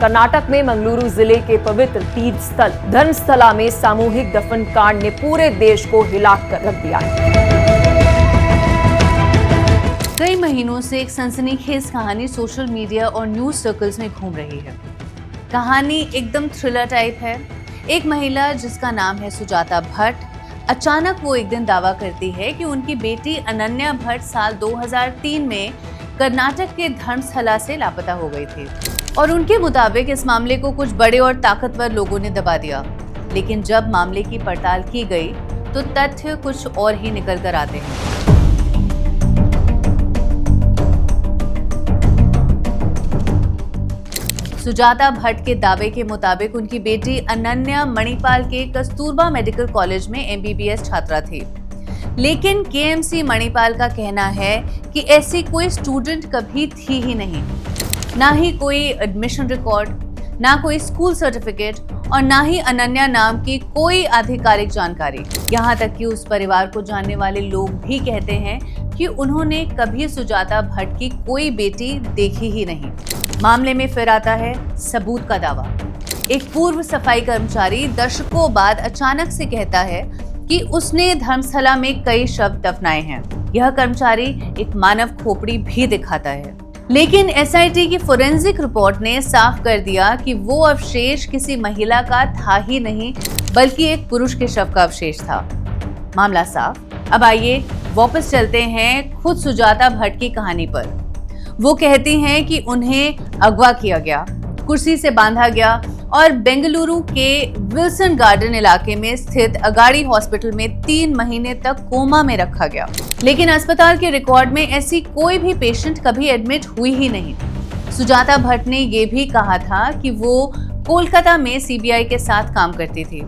कर्नाटक में मंगलुरु जिले के पवित्र तीर्थ स्थल धर्मस्थला में सामूहिक दफन कांड ने पूरे देश को हिला कर रख दिया है। कई महीनों से एक सनसनीखेज कहानी सोशल मीडिया और न्यूज सर्कल्स में घूम रही है। कहानी एकदम थ्रिलर टाइप है। एक महिला जिसका नाम है सुजाता भट्ट, अचानक वो एक दिन दावा करती है कि उनकी बेटी अनन्या भट्ट साल 2003 में कर्नाटक के धर्मस्थला से लापता हो गई थी और उनके मुताबिक इस मामले को कुछ बड़े और ताकतवर लोगों ने दबा दिया। लेकिन जब मामले की पड़ताल की गई तो तथ्य कुछ और ही निकल कर आते हैं। सुजाता भट्ट के दावे के मुताबिक उनकी बेटी अनन्या मणिपाल के कस्तूरबा मेडिकल कॉलेज में MBBS छात्रा थी, लेकिन KMC मणिपाल का कहना है कि ऐसी कोई स्टूडेंट कभी थी ही नहीं, ना ही कोई एडमिशन रिकॉर्ड, ना कोई स्कूल सर्टिफिकेट और ना ही अनन्या नाम की कोई आधिकारिक जानकारी। यहाँ तक कि उस परिवार को जानने वाले लोग भी कहते हैं कि उन्होंने कभी सुजाता भट्ट की कोई बेटी देखी ही नहीं। मामले में फिर आता है सबूत का दावा। एक पूर्व सफाई कर्मचारी दशकों बाद अचानक से कहता है कि उसने धर्मस्थला में कई शव दफनाए हैं। यह कर्मचारी एक मानव खोपड़ी भी दिखाता है, लेकिन SIT की फोरेंसिक रिपोर्ट ने साफ कर दिया कि वो अवशेष किसी महिला का था ही नहीं, बल्कि एक पुरुष के शव का अवशेष था। मामला साफ। अब आइए वापस चलते हैं खुद सुजाता भट्ट की कहानी पर। वो कहती हैं कि उन्हें अगवा किया गया, कुर्सी से बांधा गया और बेंगलुरु के विल्सन गार्डन इलाके में स्थित अगाड़ी हॉस्पिटल में 3 महीने तक कोमा में रखा गया। लेकिन अस्पताल के रिकॉर्ड में ऐसी कोई भी पेशेंट कभी एडमिट हुई ही नहीं। सुजाता भट्ट ने ये भी कहा था कि वो कोलकाता में CBI के साथ काम करती थी,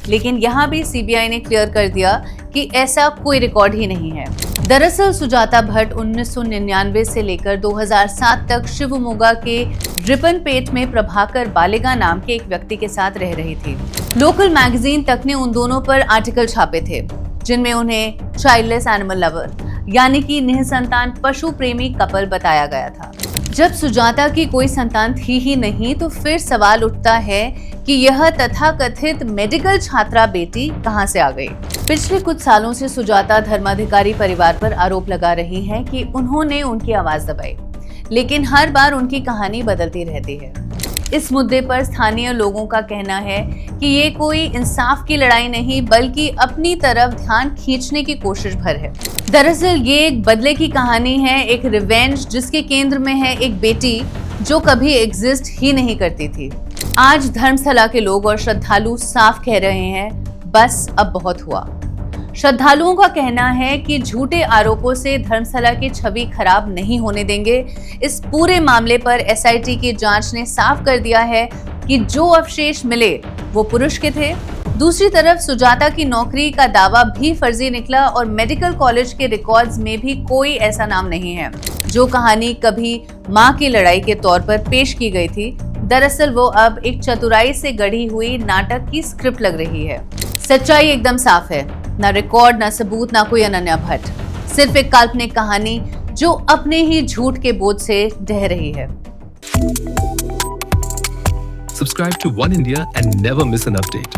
लेकिन यहाँ भी CBI ने क्लियर कर दिया कि ऐसा कोई रिकॉर्ड ही नहीं है। दरअसल सुजाता भट्ट 1999 से लेकर 2007 तक शिवमोगा के रिपनपेट में प्रभाकर बालेगा नाम के एक व्यक्ति के साथ रह रही थी। लोकल मैगजीन तक ने उन दोनों पर आर्टिकल छापे थे, जिनमें उन्हें चाइल्डलेस एनिमल लवर यानी कि निसंतान पशु प्रेमी कपल बताया गया था। जब सुजाता की कोई संतान थी ही नहीं तो फिर सवाल उठता है कि यह तथाकथित मेडिकल छात्रा बेटी कहां से आ गई। पिछले कुछ सालों से सुजाता धर्माधिकारी परिवार पर आरोप लगा रही हैं कि उन्होंने उनकी आवाज दबाई, लेकिन हर बार उनकी कहानी बदलती रहती है। इस मुद्दे पर स्थानीय लोगों का कहना है कि ये कोई इंसाफ की लड़ाई नहीं, बल्कि अपनी तरफ ध्यान खींचने की कोशिश भर है। दरअसल ये एक बदले की कहानी है, एक रिवेंज जिसके केंद्र में है एक बेटी जो कभी एग्जिस्ट ही नहीं करती थी। आज धर्मस्थला के लोग और श्रद्धालु साफ कह रहे हैं, बस अब बहुत हुआ। श्रद्धालुओं का कहना है कि झूठे आरोपों से धर्मस्थला की छवि खराब नहीं होने देंगे। इस पूरे मामले पर SIT की जांच ने साफ कर दिया है कि जो अवशेष मिले वो पुरुष के थे। दूसरी तरफ सुजाता की नौकरी का दावा भी फर्जी निकला और मेडिकल कॉलेज के रिकॉर्ड्स में भी कोई ऐसा नाम नहीं है। जो कहानी कभी मां की लड़ाई के तौर पर पेश की गई थी, दरअसल वो अब एक चतुराई से गढ़ी हुई नाटक की स्क्रिप्ट लग रही है। सच्चाई एकदम साफ है, ना रिकॉर्ड, ना सबूत, ना कोई अनन्या भट्ट, सिर्फ एक काल्पनिक कहानी जो अपने ही झूठ के बोझ से ढह रही है। Subscribe to One India and never miss an update.